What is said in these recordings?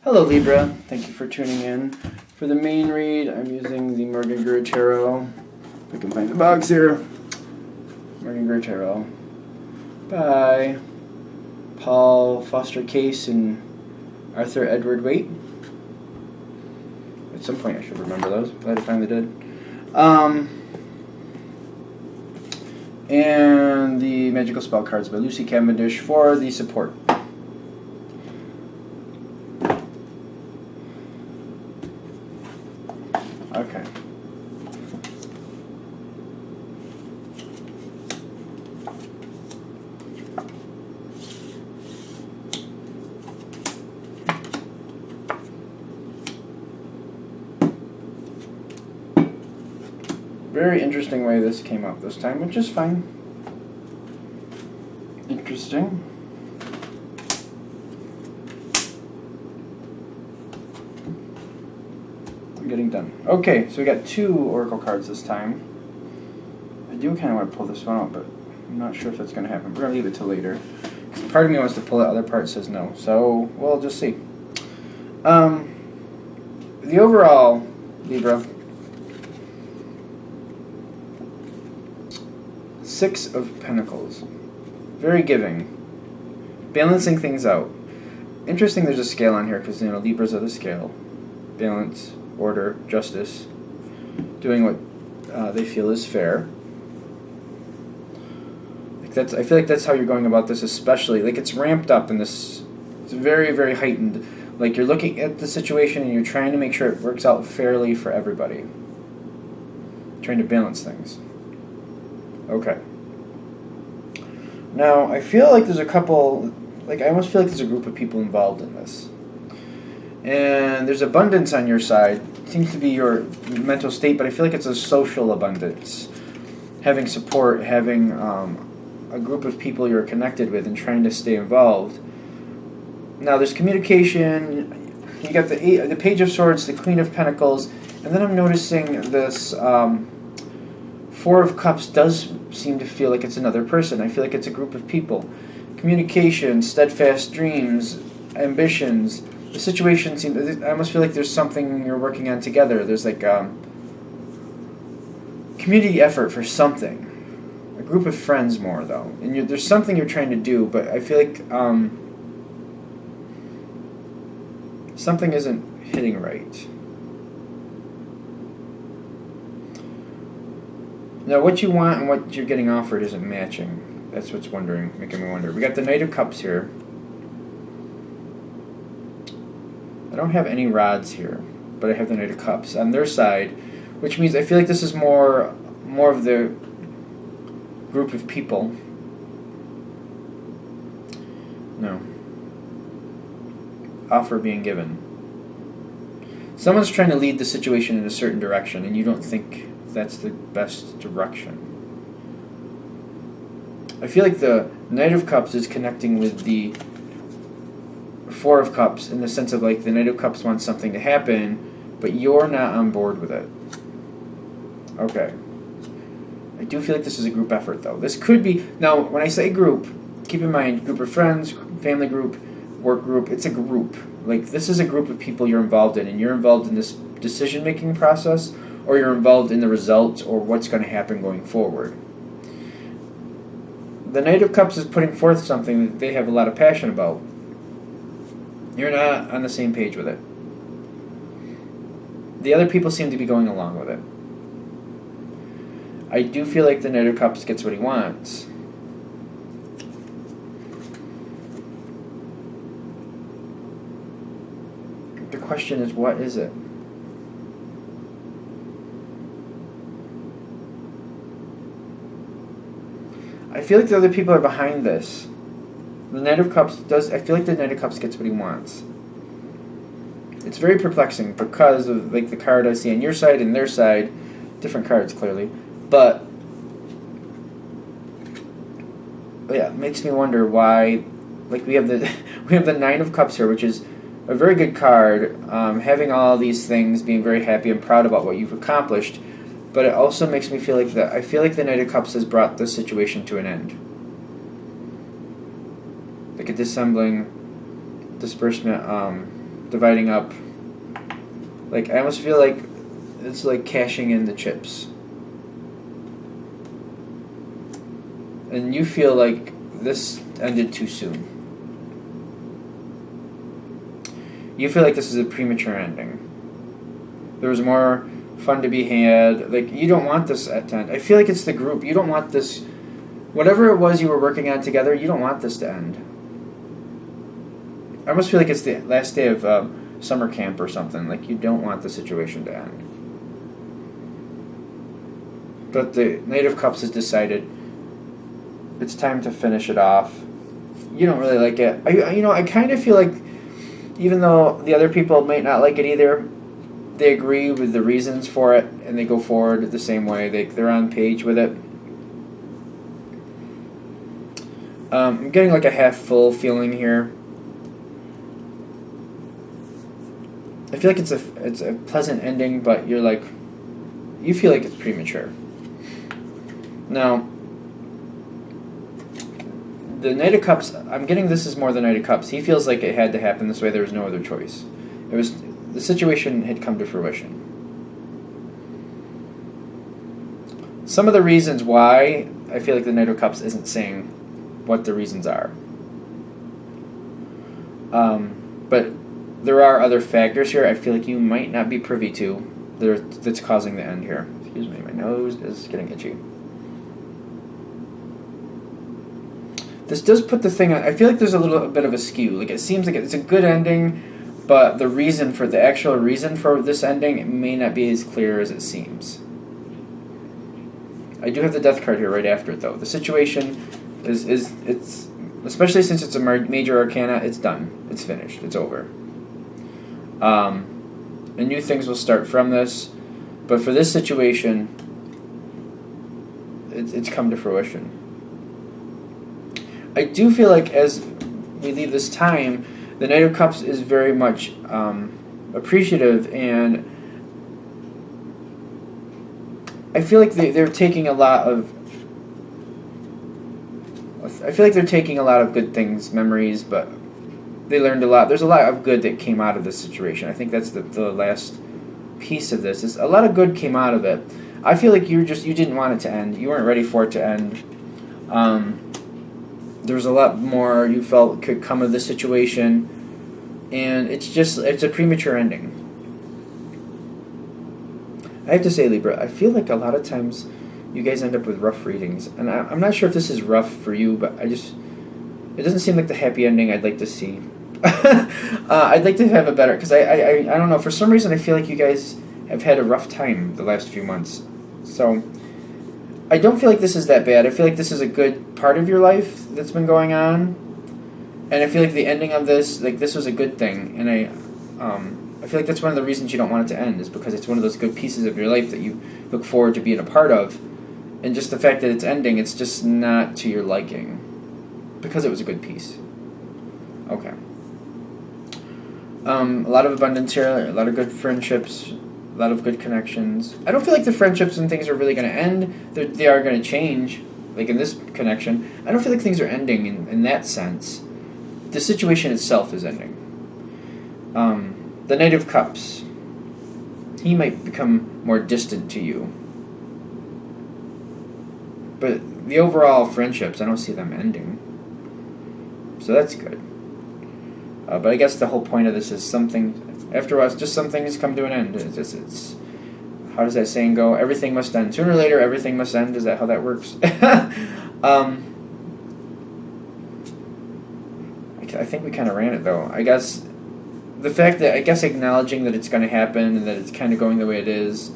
Hello Libra, thank you for tuning in. For the main read, I'm using the Morgan Greer Tarot. If I can find the box here. Morgan Greer Tarot by Paul Foster Case and Arthur Edward Waite. At some point I should remember those. Glad I finally did. And the Magical Spell cards by Lucy Cavendish for the support. Okay. Very interesting way this came out this time, which is fine. Interesting. Getting done. Okay, so we got 2 Oracle cards this time. I do kind of want to pull this one out, but I'm not sure if that's going to happen. We're going to leave it till later. Part of me wants to pull it, other part says no. So, we'll just see. The overall, Libra, 6 of Pentacles. Very giving. Balancing things out. Interesting there's a scale on here, because, Libras are the scale. Balance, order, justice, doing what they feel is fair. I feel like that's how you're going about this, especially it's ramped up in this. It's very, very heightened. Like you're looking at the situation and you're trying to make sure it works out fairly for everybody. Trying to balance things. Okay. Now I feel like there's a couple. I almost feel like there's a group of people involved in this. And there's abundance on your side. It seems to be your mental state, but I feel like it's a social abundance. Having support, having a group of people you're connected with and trying to stay involved. Now there's communication. You got the Page of Swords, the Queen of Pentacles, and then I'm noticing this 4 of Cups does seem to feel like it's another person. I feel like it's a group of people. Communication, steadfast dreams, ambitions. The situation seems. I almost feel like there's something you're working on together. There's community effort for something. A group of friends more though, and there's something you're trying to do. But I feel like something isn't hitting right. Now, what you want and what you're getting offered isn't matching. That's what's making me wonder. We got the Knight of Cups here. I don't have any rods here, but I have the Knight of Cups on their side, which means I feel like this is more of the group of people. No. Offer being given. Someone's trying to lead the situation in a certain direction, and you don't think that's the best direction. I feel like the Knight of Cups is connecting with the 4 of Cups in the sense of the Knight of Cups wants something to happen, but you're not on board with it. Okay. I do feel like this is a group effort, though. This could be... Now, when I say group, keep in mind, group of friends, family group, work group, it's a group. This is a group of people you're involved in, and you're involved in this decision-making process, or you're involved in the results or what's going to happen going forward. The Knight of Cups is putting forth something that they have a lot of passion about. You're not on the same page with it. The other people seem to be going along with it. I do feel like the Knight of Cups gets what he wants. The question is, what is it? I feel like the other people are behind this. The Knight of Cups I feel like the Knight of Cups gets what he wants. It's very perplexing because of the card I see on your side and their side. Different cards, clearly. But yeah, it makes me wonder why. We have the 9 of Cups here, which is a very good card. Having all these things, being very happy and proud about what you've accomplished. But it also makes me feel like I feel like the Knight of Cups has brought this situation to an end. Like a dissembling, disbursement, dividing up. Like, I almost feel like it's like cashing in the chips. And you feel like this ended too soon. You feel like this is a premature ending. There was more fun to be had. Like, you don't want this at end. I feel like it's the group. You don't want this, whatever it was you were working on together, you don't want this to end. I almost feel like it's the last day of summer camp or something. Like, you don't want the situation to end. But the Knight of Cups has decided it's time to finish it off. You don't really like it. I kind of feel like, even though the other people might not like it either, they agree with the reasons for it, and they go forward the same way. They're on page with it. I'm getting like a half full feeling here. I feel like it's a pleasant ending, but you feel like it's premature. Now, the Knight of Cups, I'm getting this is more the Knight of Cups. He feels like it had to happen this way. There was no other choice. The situation had come to fruition. Some of the reasons why I feel like the Knight of Cups isn't saying what the reasons are. But there are other factors here I feel like you might not be privy to that's causing the end here. Excuse me, my nose is getting itchy. This does put the thing on. I feel like there's a little bit of a skew. Like, it seems like it's a good ending, but the actual reason for this ending, it may not be as clear as it seems. I do have the Death card here right after it, though. The situation is especially since it's a major arcana, it's done. It's finished. It's over. And new things will start from this, but for this situation, it's come to fruition. I do feel like as we leave this time, the Knight of Cups is very much appreciative, and I feel like they're taking a lot of. I feel like they're taking a lot of good things, memories, but they learned a lot. There's a lot of good that came out of this situation. I think that's the last piece of this. A lot of good came out of it. I feel like you didn't want it to end. You weren't ready for it to end. There was a lot more you felt could come of this situation, and it's a premature ending. I have to say, Libra, I feel like a lot of times you guys end up with rough readings, and I'm not sure if this is rough for you, but it doesn't seem like the happy ending I'd like to see. I'd like to have a better, because I don't know, for some reason I feel like you guys have had a rough time the last few months. So I don't feel like this is that bad. I feel like this is a good part of your life that's been going on, and I feel like the ending of this, like, this was a good thing, and I feel like that's one of the reasons you don't want it to end, is because it's one of those good pieces of your life that you look forward to being a part of, and just the fact that it's ending, it's just not to your liking, because it was a good piece. Okay. A lot of abundance here, a lot of good friendships, a lot of good connections. I don't feel like the friendships and things are really going to end. They are going to change, like in this connection. I don't feel like things are ending in that sense. The situation itself is ending. The Knight of Cups. He might become more distant to you. But the overall friendships, I don't see them ending. So that's good. But I guess the whole point of this is after a while, just some things come to an end. It's how does that saying go? Everything must end. Sooner or later, everything must end. Is that how that works? I think we kind of ran it, though. I guess the fact that, acknowledging that it's going to happen and that it's kind of going the way it is,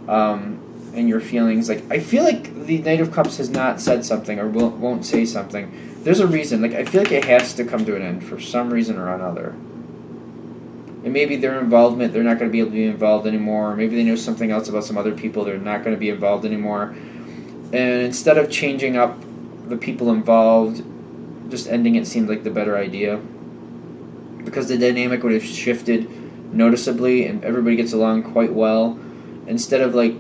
and your feelings, like, I feel like the Knight of Cups has not said something or won't say something. There's a reason. Like, I feel like it has to come to an end for some reason or another. And maybe their involvement, they're not going to be able to be involved anymore. Maybe they know something else about some other people, they're not going to be involved anymore. And instead of changing up the people involved, just ending it seemed like the better idea. Because the dynamic would have shifted noticeably and everybody gets along quite well. Instead of, like,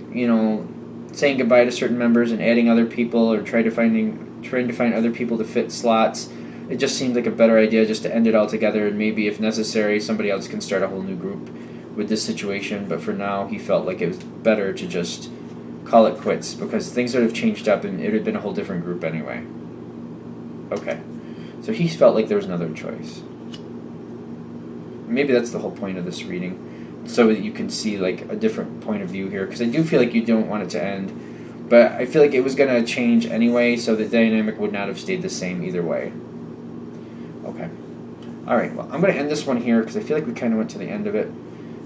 saying goodbye to certain members and adding other people or trying to find other people to fit slots, it just seemed like a better idea just to end it all together, and maybe if necessary somebody else can start a whole new group with this situation. But for now he felt like it was better to just call it quits, because things would have changed up and it would have been a whole different group anyway. Okay, so he felt like there was another choice. Maybe that's the whole point of this reading, so that you can see like a different point of view here, because I do feel like you don't want it to end, but I feel like it was going to change anyway, so the dynamic would not have stayed the same either way. Okay. Alright, well, I'm going to end this one here because I feel like we kind of went to the end of it,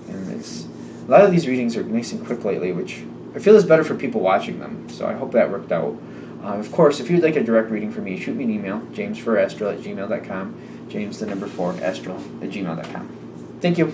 and it's a lot of these readings are nice and quick lately, which I feel is better for people watching them, so I hope that worked out. Of course, if you'd like a direct reading from me, shoot me an email, james4astral@gmail.com, james4astral@gmail.com. Thank you.